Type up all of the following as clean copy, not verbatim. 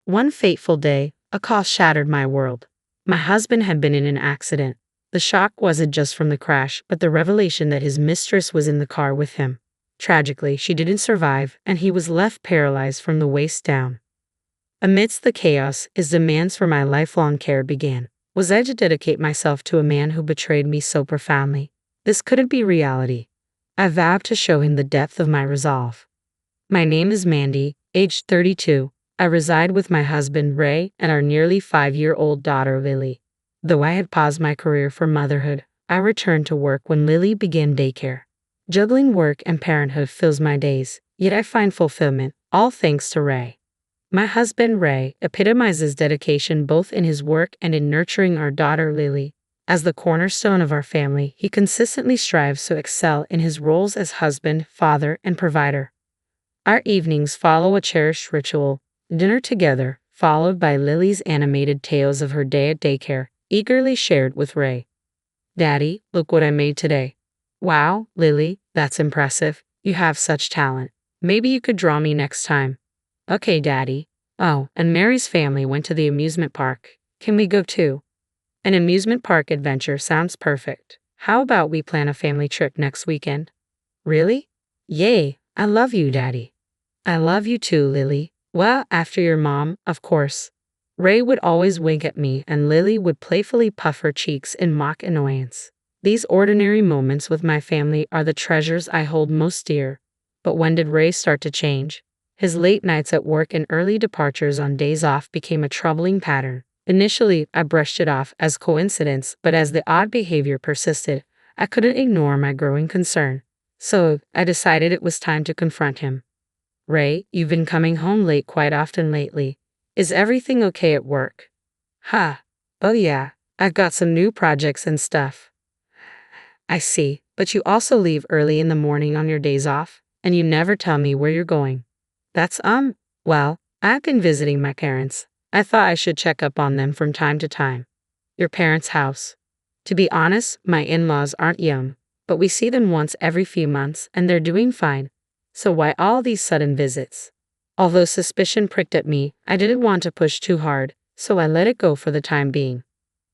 One fateful day, a call shattered my world. My husband had been in an accident. The shock wasn't just from the crash, but the revelation that his mistress was in the car with him. Tragically, she didn't survive, and he was left paralyzed from the waist down. Amidst the chaos, his demands for my lifelong care began. Was I to dedicate myself to a man who betrayed me so profoundly? This couldn't be reality. I vowed to show him the depth of my resolve. My name is Mandy, aged 32. I reside with my husband, Ray, and our nearly 5-year-old daughter, Lily. Though I had paused my career for motherhood, I returned to work when Lily began daycare. Juggling work and parenthood fills my days, yet I find fulfillment, all thanks to Ray. My husband, Ray, epitomizes dedication both in his work and in nurturing our daughter, Lily. As the cornerstone of our family, he consistently strives to excel in his roles as husband, father, and provider. Our evenings follow a cherished ritual, dinner together, followed by Lily's animated tales of her day at daycare, eagerly shared with Ray. "Daddy, look what I made today." "Wow, Lily, that's impressive. You have such talent. Maybe you could draw me next time." "Okay, Daddy." "Oh, and Mary's family went to the amusement park. Can we go too?" "An amusement park adventure sounds perfect. How about we plan a family trip next weekend?" "Really? Yay, I love you, Daddy." "I love you too, Lily. Well, after your mom, of course." Ray would always wink at me, and Lily would playfully puff her cheeks in mock annoyance. These ordinary moments with my family are the treasures I hold most dear. But when did Ray start to change? His late nights at work and early departures on days off became a troubling pattern. Initially, I brushed it off as coincidence, but as the odd behavior persisted, I couldn't ignore my growing concern. So, I decided it was time to confront him. "Ray, you've been coming home late quite often lately. Is everything okay at work?" "Ha. Oh yeah, I've got some new projects and stuff." "I see, but you also leave early in the morning on your days off, and you never tell me where you're going." "That's, well, I've been visiting my parents. I thought I should check up on them from time to time." "Your parents' house?" "To be honest, my in-laws aren't young, but we see them once every few months, and they're doing fine. So why all these sudden visits?" Although suspicion pricked at me, I didn't want to push too hard, so I let it go for the time being.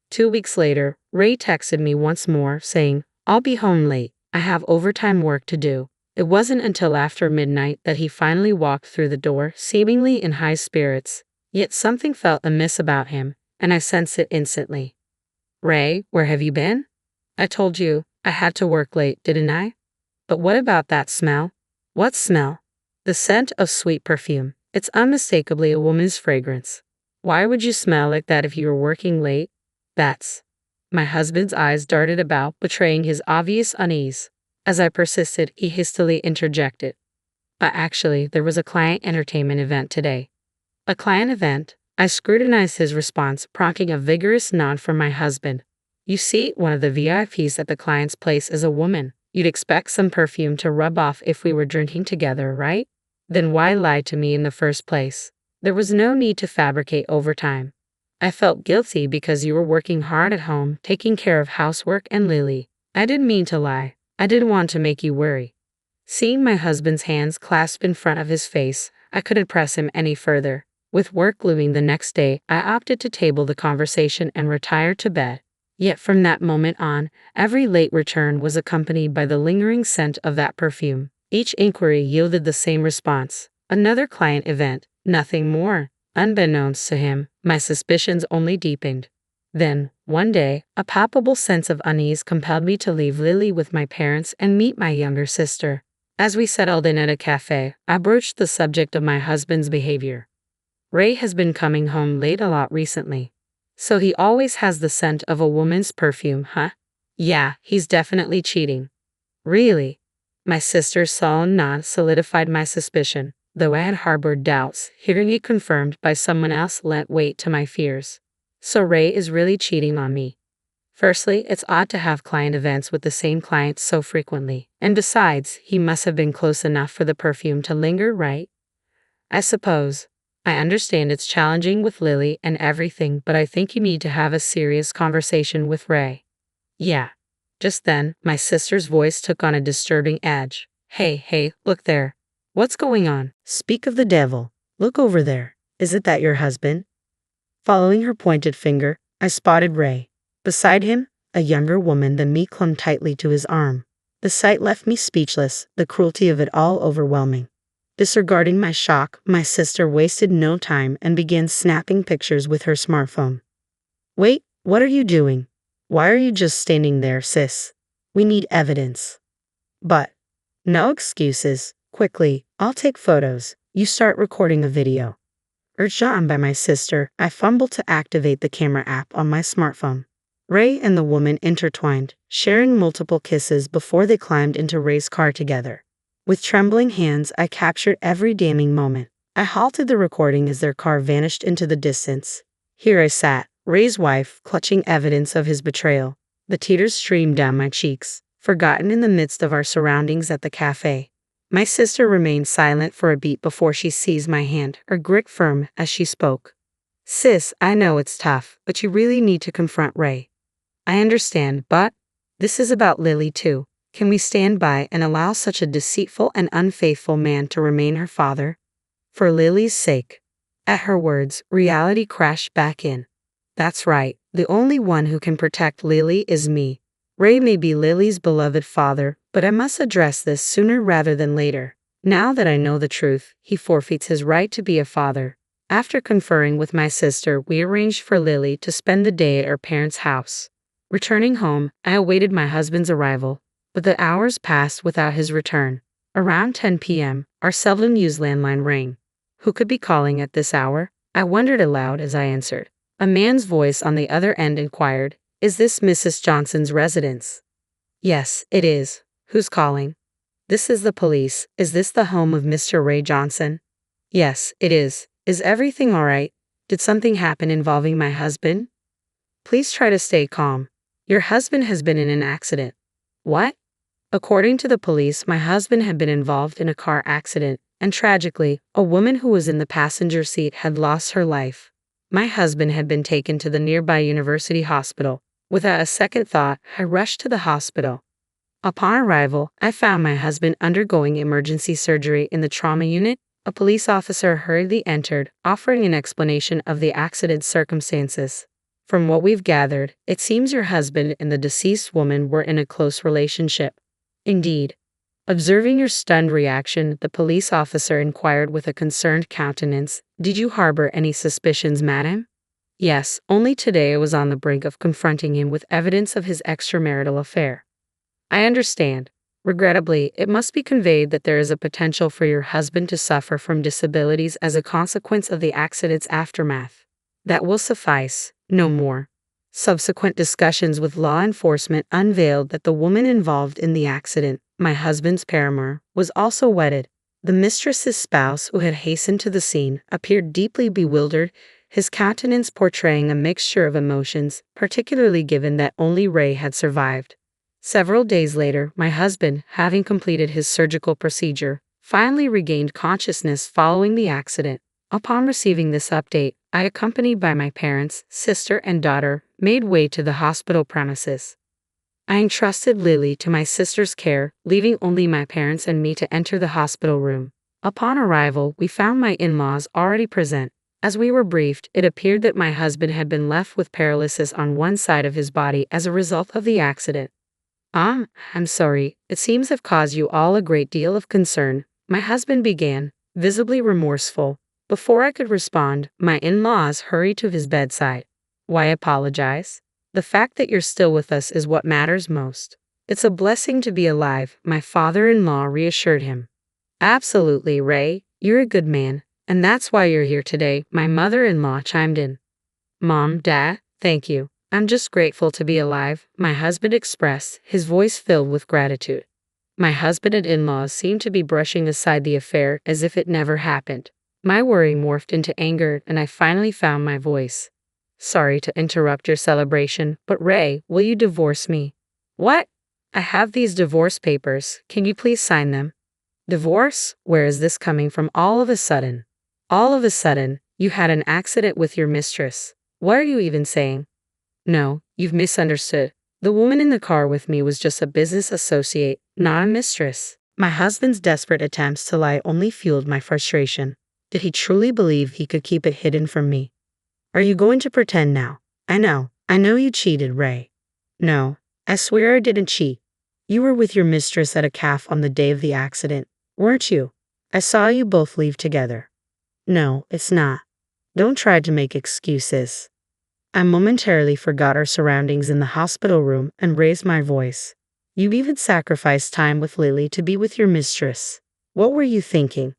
2 weeks later, Ray texted me once more, saying, "I'll be home late. I have overtime work to do." It wasn't until after midnight that he finally walked through the door, seemingly in high spirits. Yet something felt amiss about him, and I sensed it instantly. "Ray, where have you been?" "I told you, I had to work late, didn't I?" "But what about that smell?" "What smell?" "The scent of sweet perfume. It's unmistakably a woman's fragrance." "Why would you smell like that if you were working late?" "That's—" My husband's eyes darted about, betraying his obvious unease. As I persisted, he hastily interjected. "But actually, there was a client entertainment event today." "A client event?" I scrutinized his response, prompting a vigorous nod from my husband. "You see, one of the VIPs at the client's place is a woman. You'd expect some perfume to rub off if we were drinking together, right? Then why lie to me in the first place? There was no need to fabricate overtime. I felt guilty because you were working hard at home, taking care of housework and Lily. I didn't mean to lie. I didn't want to make you worry." Seeing my husband's hands clasped in front of his face, I couldn't press him any further. With work looming the next day, I opted to table the conversation and retire to bed. Yet from that moment on, every late return was accompanied by the lingering scent of that perfume. Each inquiry yielded the same response: another client event, nothing more. Unbeknownst to him, my suspicions only deepened. Then, one day, a palpable sense of unease compelled me to leave Lily with my parents and meet my younger sister. As we settled in at a cafe, I broached the subject of my husband's behavior. "Ray has been coming home late a lot recently." "So he always has the scent of a woman's perfume, huh?" "Yeah, he's definitely cheating." "Really?" My sister's sullen nod solidified my suspicion, though I had harbored doubts. Hearing it confirmed by someone else lent weight to my fears. So Ray is really cheating on me. Firstly, it's odd to have client events with the same client so frequently. And besides, he must have been close enough for the perfume to linger, right? "I suppose. I understand it's challenging with Lily and everything, but I think you need to have a serious conversation with Ray." "Yeah." Just then, my sister's voice took on a disturbing edge. Hey, look there. What's going on?" "Speak of the devil. Look over there." Is it that your husband? Following her pointed finger, I spotted Ray. Beside him, a younger woman than me clung tightly to his arm. The sight left me speechless, the cruelty of it all overwhelming. Disregarding my shock, my sister wasted no time and began snapping pictures with her smartphone. Wait, what are you doing? Why are you just standing there, sis? We need evidence. But, no excuses. Quickly, I'll take photos. You start recording a video. Urged on by my sister, I fumbled to activate the camera app on my smartphone. Ray and the woman intertwined, sharing multiple kisses before they climbed into Ray's car together. With trembling hands, I captured every damning moment. I halted the recording as their car vanished into the distance. Here I sat, Ray's wife, clutching evidence of his betrayal. The tears streamed down my cheeks, forgotten in the midst of our surroundings at the cafe. My sister remained silent for a beat before she seized my hand, her grip firm as she spoke. Sis, I know it's tough, but you really need to confront Ray. I understand, but this is about Lily too. Can we stand by and allow such a deceitful and unfaithful man to remain her father? For Lily's sake. At her words, reality crashed back in. That's right, the only one who can protect Lily is me. Ray may be Lily's beloved father, but I must address this sooner rather than later. Now that I know the truth, he forfeits his right to be a father. After conferring with my sister, we arranged for Lily to spend the day at her parents' house. Returning home, I awaited my husband's arrival, but the hours passed without his return. Around 10 p.m., our seldom-used landline rang. Who could be calling at this hour? I wondered aloud as I answered. A man's voice on the other end inquired, Is this Mrs. Johnson's residence? Yes, it is. Who's calling? This is the police. Is this the home of Mr. Ray Johnson? Yes, it is. Is everything all right? Did something happen involving my husband? Please try to stay calm. Your husband has been in an accident. What? According to the police, my husband had been involved in a car accident, and tragically, a woman who was in the passenger seat had lost her life. My husband had been taken to the nearby university hospital. Without a second thought, I rushed to the hospital. Upon arrival, I found my husband undergoing emergency surgery in the trauma unit. A police officer hurriedly entered, offering an explanation of the accident's circumstances. From what we've gathered, it seems your husband and the deceased woman were in a close relationship. Indeed. Observing your stunned reaction, the police officer inquired with a concerned countenance, Did you harbor any suspicions, madam? Yes, only today I was on the brink of confronting him with evidence of his extramarital affair. I understand. Regrettably, it must be conveyed that there is a potential for your husband to suffer from disabilities as a consequence of the accident's aftermath. That will suffice, no more. Subsequent discussions with law enforcement unveiled that the woman involved in the accident, my husband's paramour, was also wedded. The mistress's spouse, who had hastened to the scene, appeared deeply bewildered, his countenance portraying a mixture of emotions, particularly given that only Ray had survived. Several days later, my husband, having completed his surgical procedure, finally regained consciousness following the accident. Upon receiving this update, I, accompanied by my parents, sister, and daughter, made way to the hospital premises. I entrusted Lily to my sister's care, leaving only my parents and me to enter the hospital room. Upon arrival, we found my in-laws already present. As we were briefed, it appeared that my husband had been left with paralysis on one side of his body as a result of the accident. I'm sorry, it seems I've caused you all a great deal of concern, my husband began, visibly remorseful. Before I could respond, my in-laws hurried to his bedside. Why apologize? The fact that you're still with us is what matters most. It's a blessing to be alive, my father-in-law reassured him. Absolutely, Ray, you're a good man, and that's why you're here today, my mother-in-law chimed in. Mom, Dad, thank you. I'm just grateful to be alive, my husband expressed, his voice filled with gratitude. My husband and in-laws seemed to be brushing aside the affair as if it never happened. My worry morphed into anger, and I finally found my voice. Sorry to interrupt your celebration, but Ray, will you divorce me? What? I have these divorce papers. Can you please sign them? Divorce? Where is this coming from all of a sudden? All of a sudden, you had an accident with your mistress. What are you even saying? No, you've misunderstood. The woman in the car with me was just a business associate, not a mistress. My husband's desperate attempts to lie only fueled my frustration. Did he truly believe he could keep it hidden from me? Are you going to pretend now? I know you cheated, Ray. No, I swear I didn't cheat. You were with your mistress at a cafe on the day of the accident, weren't you? I saw you both leave together. No, it's not. Don't try to make excuses. I momentarily forgot our surroundings in the hospital room and raised my voice. You even sacrificed time with Lily to be with your mistress. What were you thinking?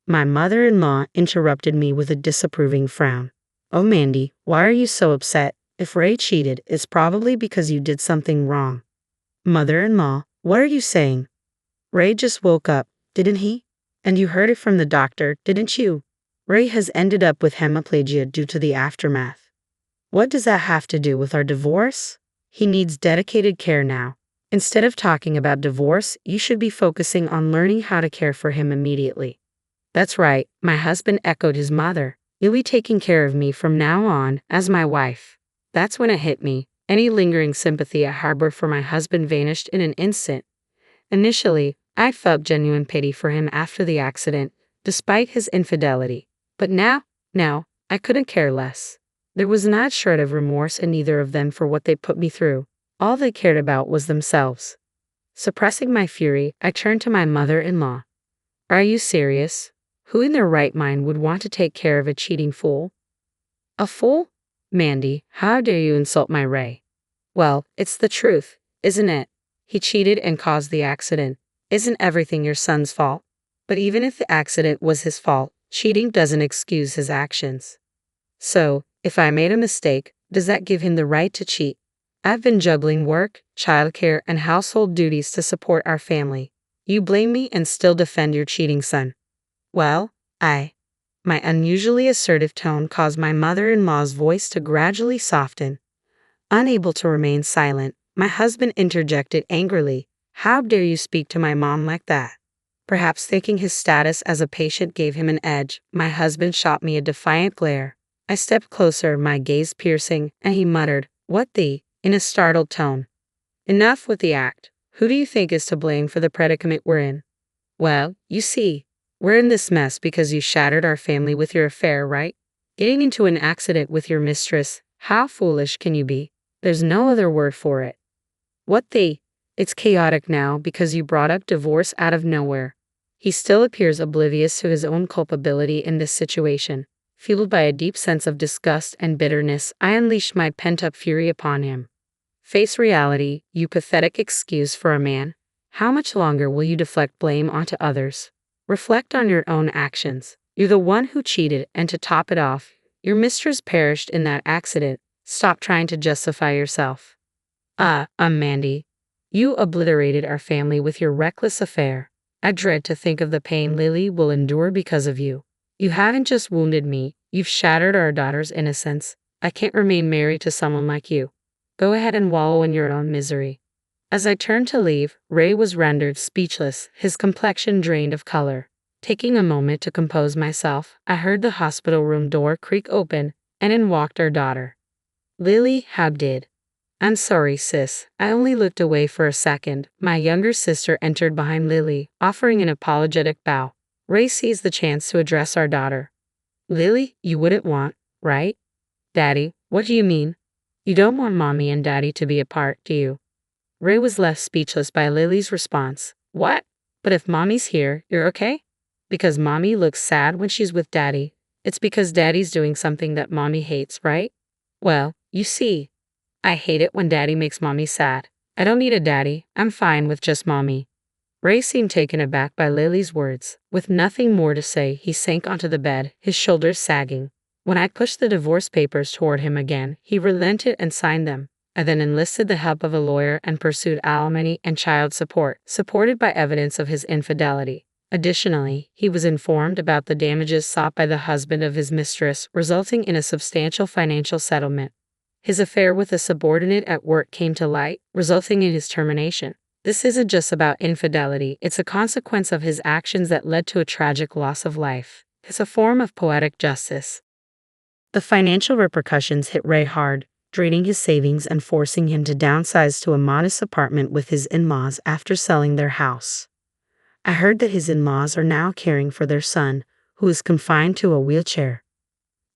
My mother-in-law interrupted me with a disapproving frown. Oh, Mandy, why are you so upset? If Ray cheated, it's probably because you did something wrong. Mother-in-law, what are you saying? Ray just woke up, didn't he? And you heard it from the doctor, didn't you? Ray has ended up with hemiplegia due to the aftermath. What does that have to do with our divorce? He needs dedicated care now. Instead of talking about divorce, you should be focusing on learning how to care for him immediately. That's right, my husband echoed his mother. You'll be taking care of me from now on as my wife. That's when it hit me. Any lingering sympathy I harbored for my husband vanished in an instant. Initially, I felt genuine pity for him after the accident, despite his infidelity. But now, I couldn't care less. There was not a shred of remorse in either of them for what they put me through. All they cared about was themselves. Suppressing my fury, I turned to my mother-in-law. Are you serious? Who in their right mind would want to take care of a cheating fool? A fool? Mandy, how dare you insult my Ray? Well, it's the truth, isn't it? He cheated and caused the accident. Isn't everything your son's fault? But even if the accident was his fault, cheating doesn't excuse his actions. So, if I made a mistake, does that give him the right to cheat? I've been juggling work, childcare, and household duties to support our family. You blame me and still defend your cheating son. Well, my unusually assertive tone caused my mother-in-law's voice to gradually soften. Unable to remain silent, my husband interjected angrily. How dare you speak to my mom like that? Perhaps thinking his status as a patient gave him an edge, my husband shot me a defiant glare. I stepped closer, my gaze piercing, and he muttered, "What the?" in a startled tone. Enough with the act. Who do you think is to blame for the predicament we're in? Well, you see, we're in this mess because you shattered our family with your affair, right? Getting into an accident with your mistress. How foolish can you be? There's no other word for it. What the? It's chaotic now because you brought up divorce out of nowhere. He still appears oblivious to his own culpability in this situation. Fueled by a deep sense of disgust and bitterness, I unleashed my pent-up fury upon him. Face reality, you pathetic excuse for a man. How much longer will you deflect blame onto others? Reflect on your own actions. You're the one who cheated, and to top it off, your mistress perished in that accident. Stop trying to justify yourself. Mandy. You obliterated our family with your reckless affair. I dread to think of the pain Lily will endure because of you. You haven't just wounded me, you've shattered our daughter's innocence. I can't remain married to someone like you. Go ahead and wallow in your own misery. As I turned to leave, Ray was rendered speechless, his complexion drained of color. Taking a moment to compose myself, I heard the hospital room door creak open, and in walked our daughter. Lily Habdid. I'm sorry, sis. I only looked away for a second. My younger sister entered behind Lily, offering an apologetic bow. Ray seized the chance to address our daughter. Lily, you wouldn't want, right? Daddy, what do you mean? You don't want Mommy and Daddy to be apart, do you? Ray was left speechless by Lily's response. What? But if Mommy's here, you're okay? Because Mommy looks sad when she's with Daddy. It's because Daddy's doing something that Mommy hates, right? Well, you see, I hate it when Daddy makes Mommy sad. I don't need a daddy. I'm fine with just Mommy. Ray seemed taken aback by Lily's words. With nothing more to say, he sank onto the bed, his shoulders sagging. When I pushed the divorce papers toward him again, he relented and signed them. I then enlisted the help of a lawyer and pursued alimony and child support, supported by evidence of his infidelity. Additionally, he was informed about the damages sought by the husband of his mistress, resulting in a substantial financial settlement. His affair with a subordinate at work came to light, resulting in his termination. This isn't just about infidelity, it's a consequence of his actions that led to a tragic loss of life. It's a form of poetic justice. The financial repercussions hit Ray hard, draining his savings and forcing him to downsize to a modest apartment with his in-laws after selling their house. I heard that his in-laws are now caring for their son, who is confined to a wheelchair.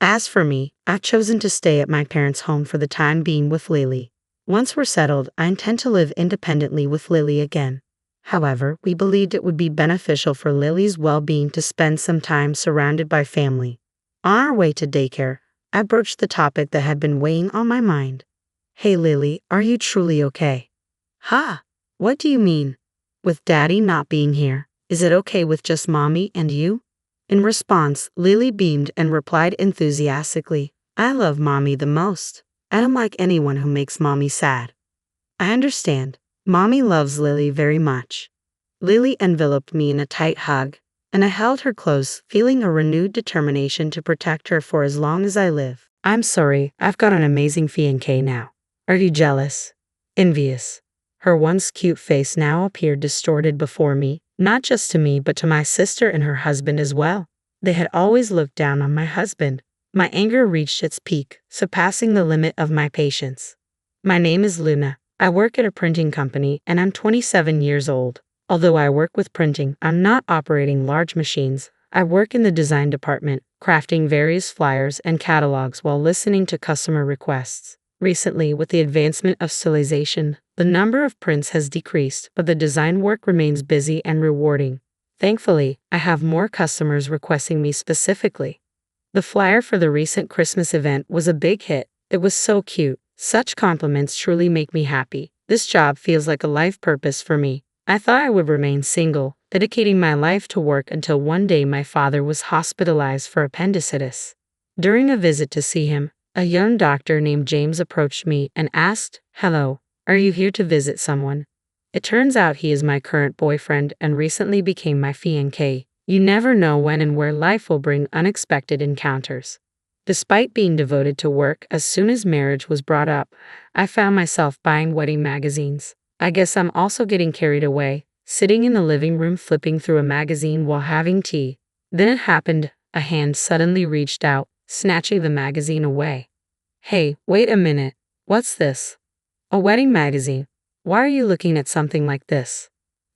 As for me, I've chosen to stay at my parents' home for the time being with Lily. Once we're settled, I intend to live independently with Lily again. However, we believed it would be beneficial for Lily's well-being to spend some time surrounded by family. On our way to daycare, I broached the topic that had been weighing on my mind. Hey Lily, are you truly okay? Ha! What do you mean? With Daddy not being here, is it okay with just Mommy and you? In response, Lily beamed and replied enthusiastically, I love Mommy the most. I don't like anyone who makes Mommy sad. I understand. Mommy loves Lily very much. Lily enveloped me in a tight hug, and I held her close, feeling a renewed determination to protect her for as long as I live. I'm sorry, I've got an amazing fiancé now. Are you jealous? Envious? Her once cute face now appeared distorted before me, not just to me but to my sister and her husband as well. They had always looked down on my husband. My anger reached its peak, surpassing the limit of my patience. My name is Luna. I work at a printing company and I'm 27 years old. Although I work with printing, I'm not operating large machines. I work in the design department, crafting various flyers and catalogs while listening to customer requests. Recently, with the advancement of stylization, the number of prints has decreased, but the design work remains busy and rewarding. Thankfully, I have more customers requesting me specifically. The flyer for the recent Christmas event was a big hit. It was so cute. Such compliments truly make me happy. This job feels like a life purpose for me. I thought I would remain single, dedicating my life to work until one day my father was hospitalized for appendicitis. During a visit to see him, a young doctor named James approached me and asked, Hello, are you here to visit someone? It turns out he is my current boyfriend and recently became my fiancé. You never know when and where life will bring unexpected encounters. Despite being devoted to work, as soon as marriage was brought up, I found myself buying wedding magazines. I guess I'm also getting carried away, sitting in the living room flipping through a magazine while having tea. Then it happened, a hand suddenly reached out, snatching the magazine away. Hey, wait a minute. What's this? A wedding magazine. Why are you looking at something like this?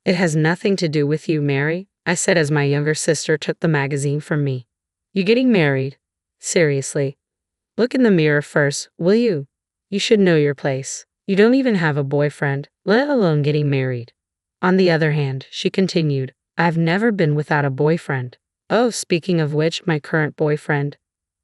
It has nothing to do with you, Mary, I said as my younger sister took the magazine from me. You getting married? Seriously. Look in the mirror first, will you? You should know your place. You don't even have a boyfriend, let alone getting married. On the other hand, she continued, I've never been without a boyfriend. Oh, speaking of which, my current boyfriend.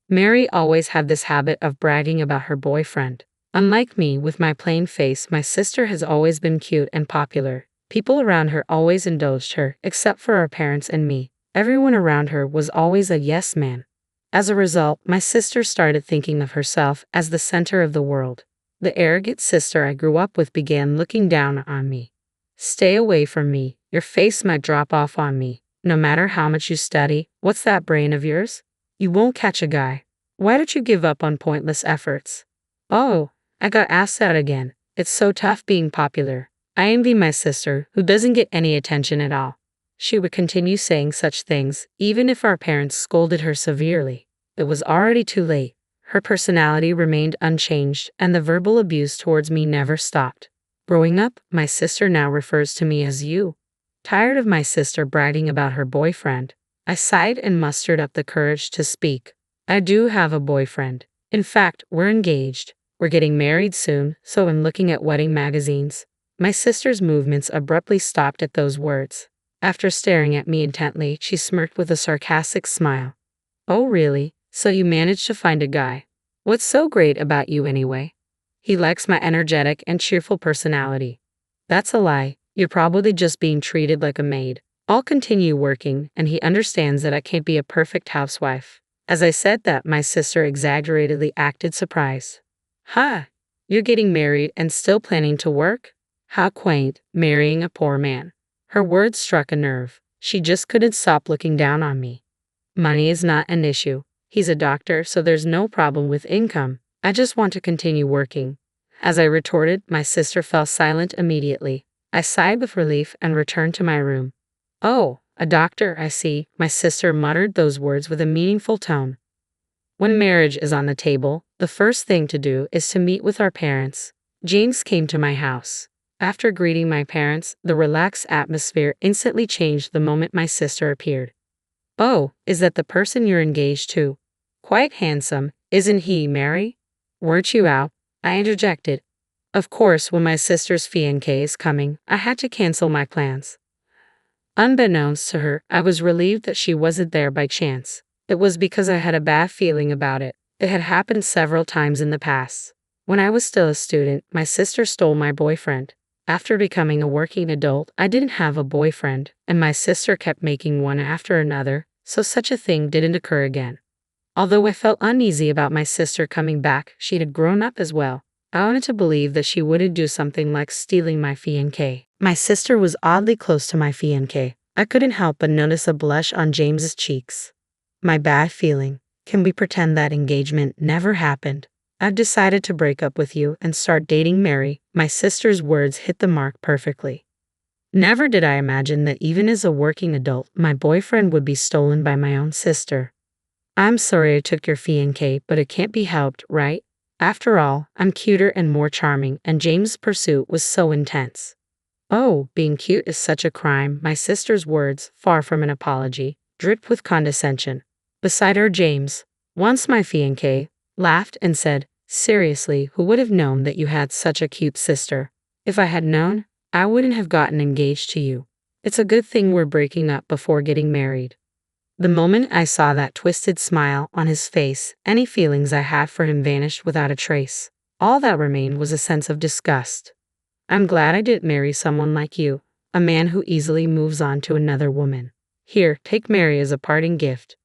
Mary always had this habit of bragging about her boyfriend. Unlike me, with my plain face, my sister has always been cute and popular. People around her always indulged her, except for our parents and me. Everyone around her was always a yes man. As a result, my sister started thinking of herself as the center of the world. The arrogant sister I grew up with began looking down on me. Stay away from me, your face might drop off on me. No matter how much you study, what's that brain of yours? You won't catch a guy. Why don't you give up on pointless efforts? Oh, I got asked out again. It's so tough being popular. I envy my sister, who doesn't get any attention at all. She would continue saying such things, even if our parents scolded her severely. It was already too late. Her personality remained unchanged, and the verbal abuse towards me never stopped. Growing up, my sister now refers to me as you. Tired of my sister bragging about her boyfriend, I sighed and mustered up the courage to speak. I do have a boyfriend. In fact, we're engaged. We're getting married soon, so I'm looking at wedding magazines. My sister's movements abruptly stopped at those words. After staring at me intently, she smirked with a sarcastic smile. Oh really? So you managed to find a guy. What's so great about you anyway? He likes my energetic and cheerful personality. That's a lie. You're probably just being treated like a maid. I'll continue working, and he understands that I can't be a perfect housewife. As I said that, my sister exaggeratedly acted surprised. Ha! You're getting married and still planning to work? How quaint, marrying a poor man. Her words struck a nerve. She just couldn't stop looking down on me. Money is not an issue. He's a doctor, so there's no problem with income. I just want to continue working. As I retorted, my sister fell silent immediately. I sighed with relief and returned to my room. Oh, a doctor, I see, my sister muttered those words with a meaningful tone. When marriage is on the table, the first thing to do is to meet with our parents. James came to my house. After greeting my parents, the relaxed atmosphere instantly changed the moment my sister appeared. Oh, is that the person you're engaged to? Quite handsome, isn't he, Mary? Weren't you out? I interjected. Of course, when my sister's fiancé is coming, I had to cancel my plans. Unbeknownst to her, I was relieved that she wasn't there by chance. It was because I had a bad feeling about it. It had happened several times in the past. When I was still a student, my sister stole my boyfriend. After becoming a working adult, I didn't have a boyfriend, and my sister kept making one after another, so such a thing didn't occur again. Although I felt uneasy about my sister coming back, she had grown up as well. I wanted to believe that she wouldn't do something like stealing my fiancé. My sister was oddly close to my fiancé. I couldn't help but notice a blush on James's cheeks. My bad feeling. Can we pretend that engagement never happened? I've decided to break up with you and start dating Mary. My sister's words hit the mark perfectly. Never did I imagine that even as a working adult, my boyfriend would be stolen by my own sister. I'm sorry I took your fiancé, but it can't be helped, right? After all, I'm cuter and more charming, and James' pursuit was so intense. Oh, being cute is such a crime. My sister's words, far from an apology, dripped with condescension. Beside her, James, once my fiancé, laughed and said, seriously, who would have known that you had such a cute sister? If I had known, I wouldn't have gotten engaged to you. It's a good thing we're breaking up before getting married. The moment I saw that twisted smile on his face, any feelings I had for him vanished without a trace. All that remained was a sense of disgust. I'm glad I didn't marry someone like you, a man who easily moves on to another woman. Here, take Mary as a parting gift.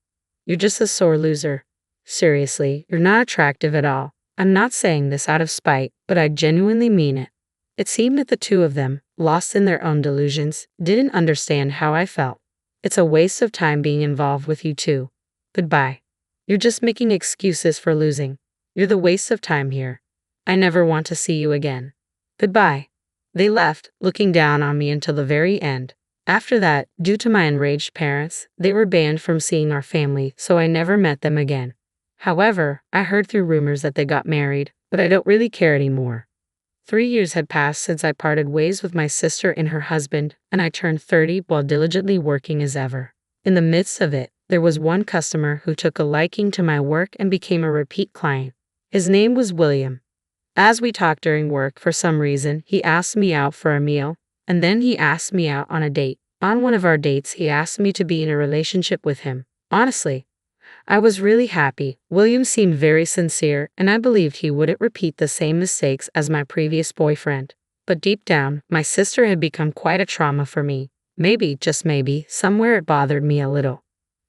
You're just a sore loser. Seriously, you're not attractive at all. I'm not saying this out of spite, but I genuinely mean it. It seemed that the two of them, lost in their own delusions, didn't understand how I felt. It's a waste of time being involved with you two. Goodbye. You're just making excuses for losing. You're the waste of time here. I never want to see you again. Goodbye. They left, looking down on me until the very end. After that, due to my enraged parents, they were banned from seeing our family, so I never met them again. However, I heard through rumors that they got married, but I don't really care anymore. 3 years had passed since I parted ways with my sister and her husband, and I turned 30 while diligently working as ever. In the midst of it, there was one customer who took a liking to my work and became a repeat client. His name was William. As we talked during work, for some reason, he asked me out for a meal, and then he asked me out on a date. On one of our dates, he asked me to be in a relationship with him. Honestly, I was really happy. William seemed very sincere, and I believed he wouldn't repeat the same mistakes as my previous boyfriend. But deep down, my sister had become quite a trauma for me. Maybe, just maybe, somewhere it bothered me a little.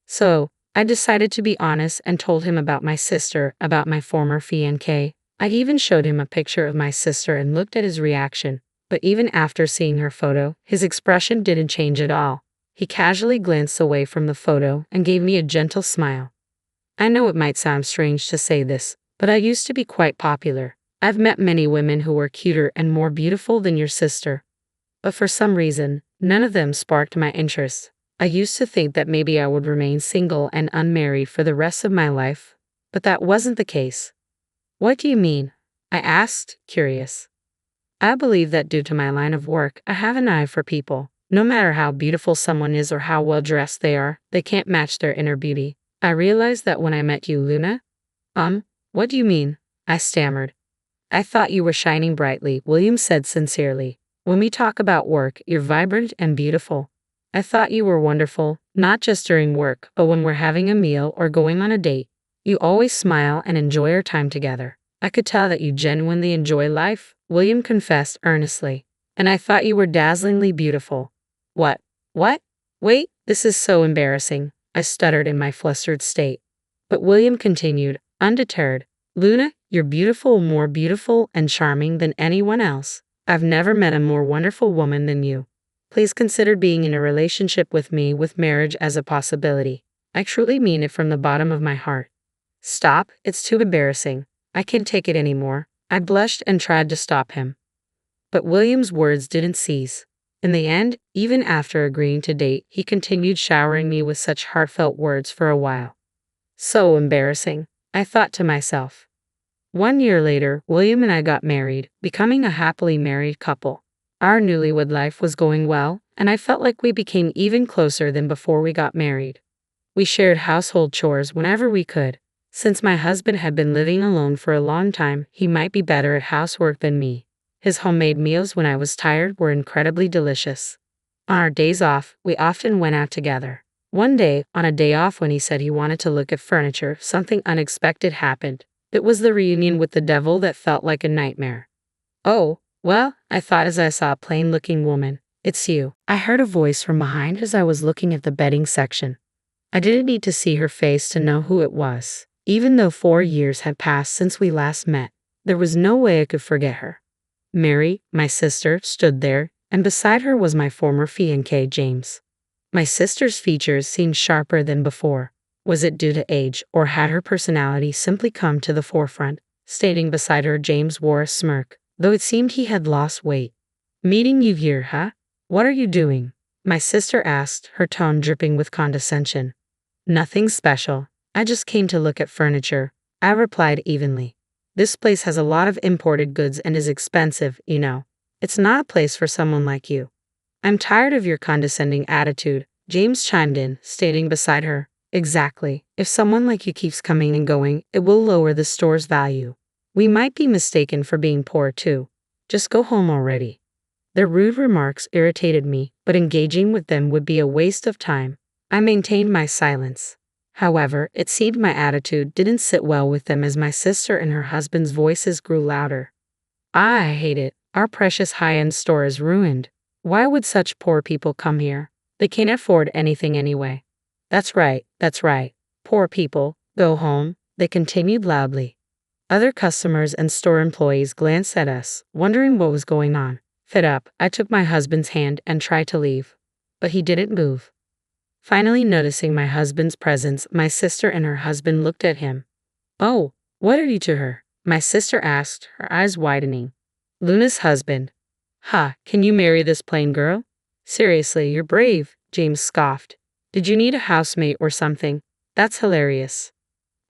So, I decided to be honest and told him about my sister, about my former fiancé. I even showed him a picture of my sister and looked at his reaction. But even after seeing her photo, his expression didn't change at all. He casually glanced away from the photo and gave me a gentle smile. I know it might sound strange to say this, but I used to be quite popular. I've met many women who were cuter and more beautiful than your sister. But for some reason, none of them sparked my interest. I used to think that maybe I would remain single and unmarried for the rest of my life, but that wasn't the case. What do you mean? I asked, curious. I believe that due to my line of work, I have an eye for people. No matter how beautiful someone is or how well dressed they are, they can't match their inner beauty. I realized that when I met you, Luna. What do you mean? I stammered. I thought you were shining brightly, William said sincerely. When we talk about work, you're vibrant and beautiful. I thought you were wonderful, not just during work, but when we're having a meal or going on a date. You always smile and enjoy our time together. I could tell that you genuinely enjoy life, William confessed earnestly. And I thought you were dazzlingly beautiful. What? Wait, this is so embarrassing, I stuttered in my flustered state. But William continued, undeterred. Luna, you're beautiful, more beautiful and charming than anyone else. I've never met a more wonderful woman than you. Please consider being in a relationship with me, with marriage as a possibility. I truly mean it from the bottom of my heart. Stop, it's too embarrassing. I can't take it anymore. I blushed and tried to stop him. But William's words didn't cease. In the end, even after agreeing to date, he continued showering me with such heartfelt words for a while. So embarrassing, I thought to myself. 1 year later, William and I got married, becoming a happily married couple. Our newlywed life was going well, and I felt like we became even closer than before we got married. We shared household chores whenever we could. Since my husband had been living alone for a long time, he might be better at housework than me. His homemade meals when I was tired were incredibly delicious. On our days off, we often went out together. One day, on a day off when he said he wanted to look at furniture, something unexpected happened. It was the reunion with the devil that felt like a nightmare. "Oh, well," I thought as I saw a plain-looking woman. "It's you." I heard a voice from behind as I was looking at the bedding section. I didn't need to see her face to know who it was. Even though 4 years had passed since we last met, there was no way I could forget her. Mary, my sister, stood there, and beside her was my former fiancé, James. My sister's features seemed sharper than before. Was it due to age, or had her personality simply come to the forefront? Standing beside her, James wore a smirk, though it seemed he had lost weight. "Meeting you here, huh? What are you doing?" my sister asked, her tone dripping with condescension. "Nothing special. I just came to look at furniture," I replied evenly. "This place has a lot of imported goods and is expensive, you know. It's not a place for someone like you." "I'm tired of your condescending attitude," James chimed in, standing beside her. "Exactly. If someone like you keeps coming and going, it will lower the store's value. We might be mistaken for being poor too. Just go home already." Their rude remarks irritated me, but engaging with them would be a waste of time. I maintained my silence. However, it seemed my attitude didn't sit well with them as my sister and her husband's voices grew louder. "I hate it. Our precious high-end store is ruined. Why would such poor people come here? They can't afford anything anyway." That's right. Poor people. Go home," they continued loudly. Other customers and store employees glanced at us, wondering what was going on. Fed up, I took my husband's hand and tried to leave. But he didn't move. Finally noticing my husband's presence, my sister and her husband looked at him. "Oh, what are you to her?" my sister asked, her eyes widening. "Luna's husband." "Ha, can you marry this plain girl?" "Seriously, you're brave," James scoffed. "Did you need a housemate or something? That's hilarious."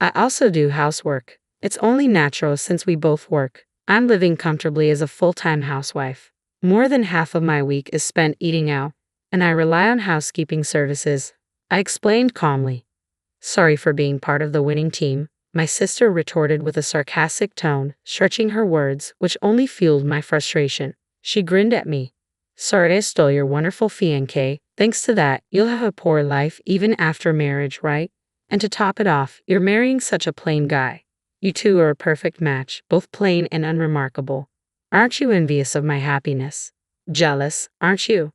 "I also do housework. It's only natural since we both work. I'm living comfortably as a full-time housewife. More than half of my week is spent eating out, and I rely on housekeeping services," I explained calmly. "Sorry for being part of the winning team," my sister retorted with a sarcastic tone, stretching her words, which only fueled my frustration. She grinned at me. "Sorry I stole your wonderful fiancé. Thanks to that, you'll have a poor life even after marriage, right? And to top it off, you're marrying such a plain guy. You two are a perfect match, both plain and unremarkable. Aren't you envious of my happiness? Jealous, aren't you?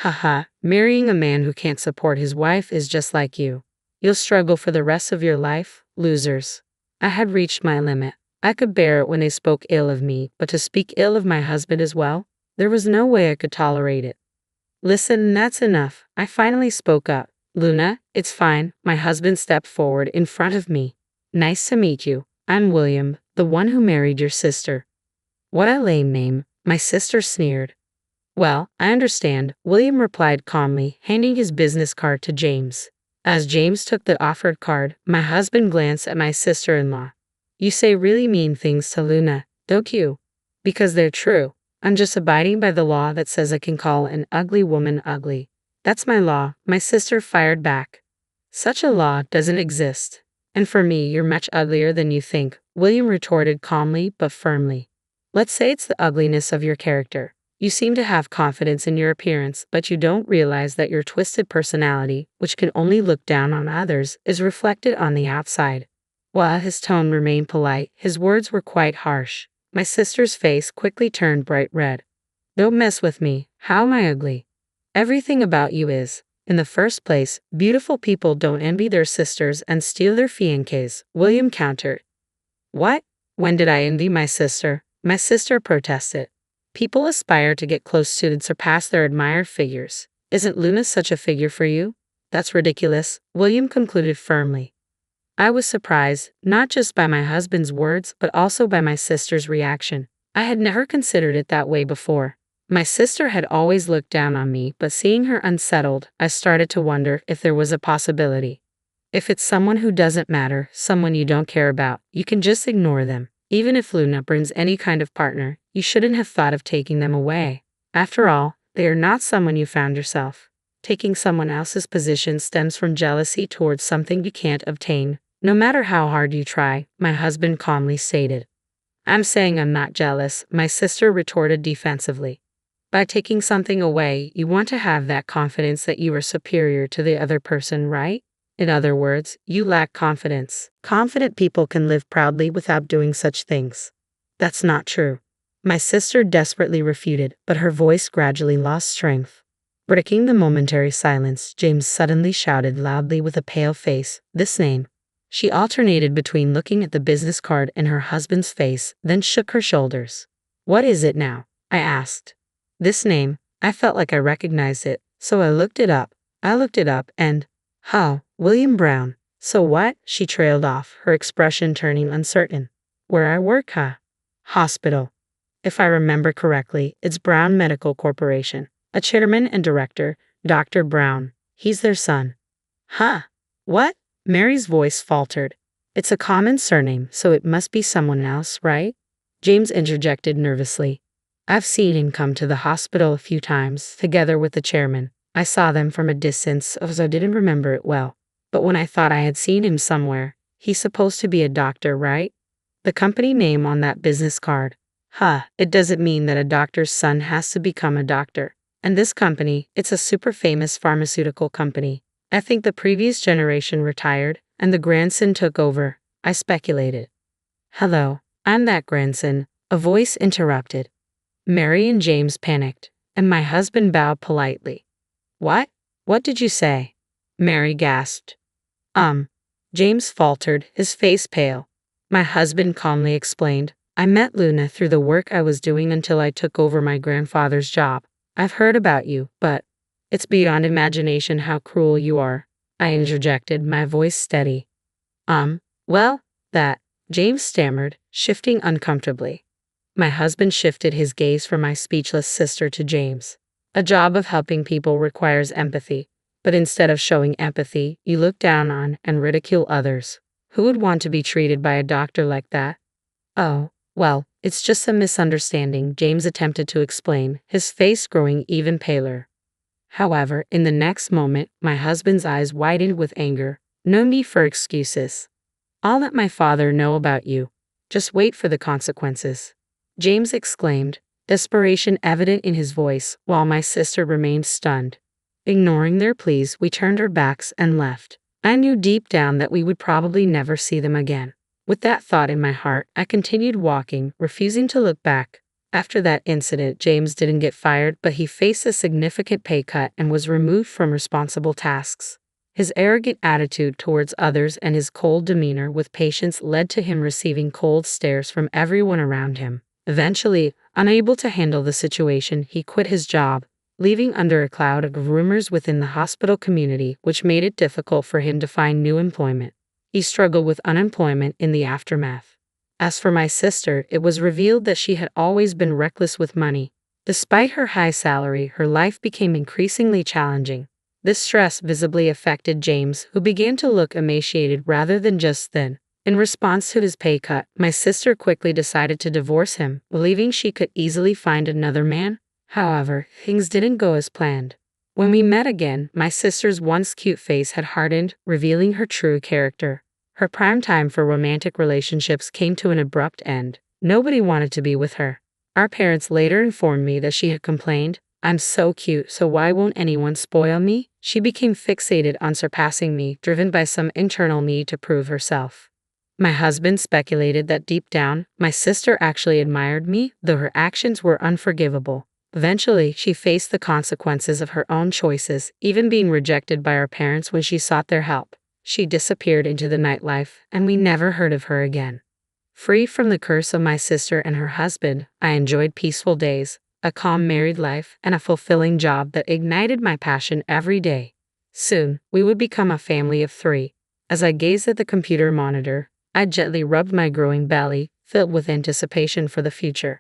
Haha, marrying a man who can't support his wife is just like you. You'll struggle for the rest of your life, losers." I had reached my limit. I could bear it when they spoke ill of me, but to speak ill of my husband as well? There was no way I could tolerate it. "Listen, that's enough," I finally spoke up. "Luna, it's fine." My husband stepped forward in front of me. "Nice to meet you. I'm William, the one who married your sister." "What a lame name," my sister sneered. "Well, I understand," William replied calmly, handing his business card to James. As James took the offered card, my husband glanced at my sister-in-law. "You say really mean things to Luna, don't you?" "Because they're true. I'm just abiding by the law that says I can call an ugly woman ugly. That's my law," my sister fired back. "Such a law doesn't exist. And for me, you're much uglier than you think," William retorted calmly but firmly. "Let's say it's the ugliness of your character. You seem to have confidence in your appearance, but you don't realize that your twisted personality, which can only look down on others, is reflected on the outside." While his tone remained polite, his words were quite harsh. My sister's face quickly turned bright red. "Don't mess with me. How am I ugly? Everything about you is. In the first place, beautiful people don't envy their sisters and steal their fiancés," William countered. "What? When did I envy my sister?" my sister protested. "People aspire to get close to and surpass their admired figures. Isn't Luna such a figure for you?" "That's ridiculous," William concluded firmly. I was surprised, not just by my husband's words, but also by my sister's reaction. I had never considered it that way before. My sister had always looked down on me, but seeing her unsettled, I started to wonder if there was a possibility. If it's someone who doesn't matter, someone you don't care about, you can just ignore them. Even if Luna brings any kind of partner, you shouldn't have thought of taking them away. After all, they are not someone you found yourself. Taking someone else's position stems from jealousy towards something you can't obtain, no matter how hard you try, my husband calmly stated. I'm saying I'm not jealous, my sister retorted defensively. By taking something away, you want to have that confidence that you are superior to the other person, right? In other words, you lack confidence. Confident people can live proudly without doing such things. That's not true. My sister desperately refuted, but her voice gradually lost strength. Breaking the momentary silence, James suddenly shouted loudly with a pale face, "This name." She alternated between looking at the business card and her husband's face, then shook her shoulders. "What is it now?" I asked. "This name." I felt like I recognized it, so I looked it up. And, William Brown. "So what?" She trailed off, her expression turning uncertain. "Where I work, huh?" "Hospital. If I remember correctly, it's Brown Medical Corporation. A chairman and director, Dr. Brown. He's their son." "Huh? What?" Mary's voice faltered. "It's a common surname, so it must be someone else, right?" James interjected nervously. "I've seen him come to the hospital a few times, together with the chairman. I saw them from a distance, so I didn't remember it well. But when I thought I had seen him somewhere, he's supposed to be a doctor, right? The company name on that business card. It doesn't mean that a doctor's son has to become a doctor. And this company, it's a super famous pharmaceutical company. I think the previous generation retired, and the grandson took over," I speculated. "Hello, I'm that grandson," a voice interrupted. Mary and James panicked, and my husband bowed politely. "What? What did you say?" Mary gasped. James faltered, his face pale. My husband calmly explained, "I met Luna through the work I was doing until I took over my grandfather's job. I've heard about you, but it's beyond imagination how cruel you are," I interjected, my voice steady. Well, that," James stammered, shifting uncomfortably. My husband shifted his gaze from my speechless sister to James. "A job of helping people requires empathy, but instead of showing empathy, you look down on and ridicule others. Who would want to be treated by a doctor like that?" "Oh, well, it's just a misunderstanding," James attempted to explain, his face growing even paler. However, in the next moment, my husband's eyes widened with anger. "No need for excuses. I'll let my father know about you. Just wait for the consequences," James exclaimed, desperation evident in his voice, while my sister remained stunned. Ignoring their pleas, we turned our backs and left. I knew deep down that we would probably never see them again. With that thought in my heart, I continued walking, refusing to look back. After that incident, James didn't get fired, but he faced a significant pay cut and was removed from responsible tasks. His arrogant attitude towards others and his cold demeanor with patients led to him receiving cold stares from everyone around him. Eventually, unable to handle the situation, he quit his job, leaving under a cloud of rumors within the hospital community, which made it difficult for him to find new employment. He struggled with unemployment in the aftermath. As for my sister, it was revealed that she had always been reckless with money. Despite her high salary, her life became increasingly challenging. This stress visibly affected James, who began to look emaciated rather than just thin. In response to his pay cut, my sister quickly decided to divorce him, believing she could easily find another man. However, things didn't go as planned. When we met again, my sister's once cute face had hardened, revealing her true character. Her prime time for romantic relationships came to an abrupt end. Nobody wanted to be with her. Our parents later informed me that she had complained, "I'm so cute, so why won't anyone spoil me?" She became fixated on surpassing me, driven by some internal need to prove herself. My husband speculated that deep down, my sister actually admired me, though her actions were unforgivable. Eventually, she faced the consequences of her own choices, even being rejected by our parents when she sought their help. She disappeared into the nightlife, and we never heard of her again. Free from the curse of my sister and her husband, I enjoyed peaceful days, a calm married life, and a fulfilling job that ignited my passion every day. Soon, we would become a family of 3. As I gazed at the computer monitor, I gently rubbed my growing belly, filled with anticipation for the future.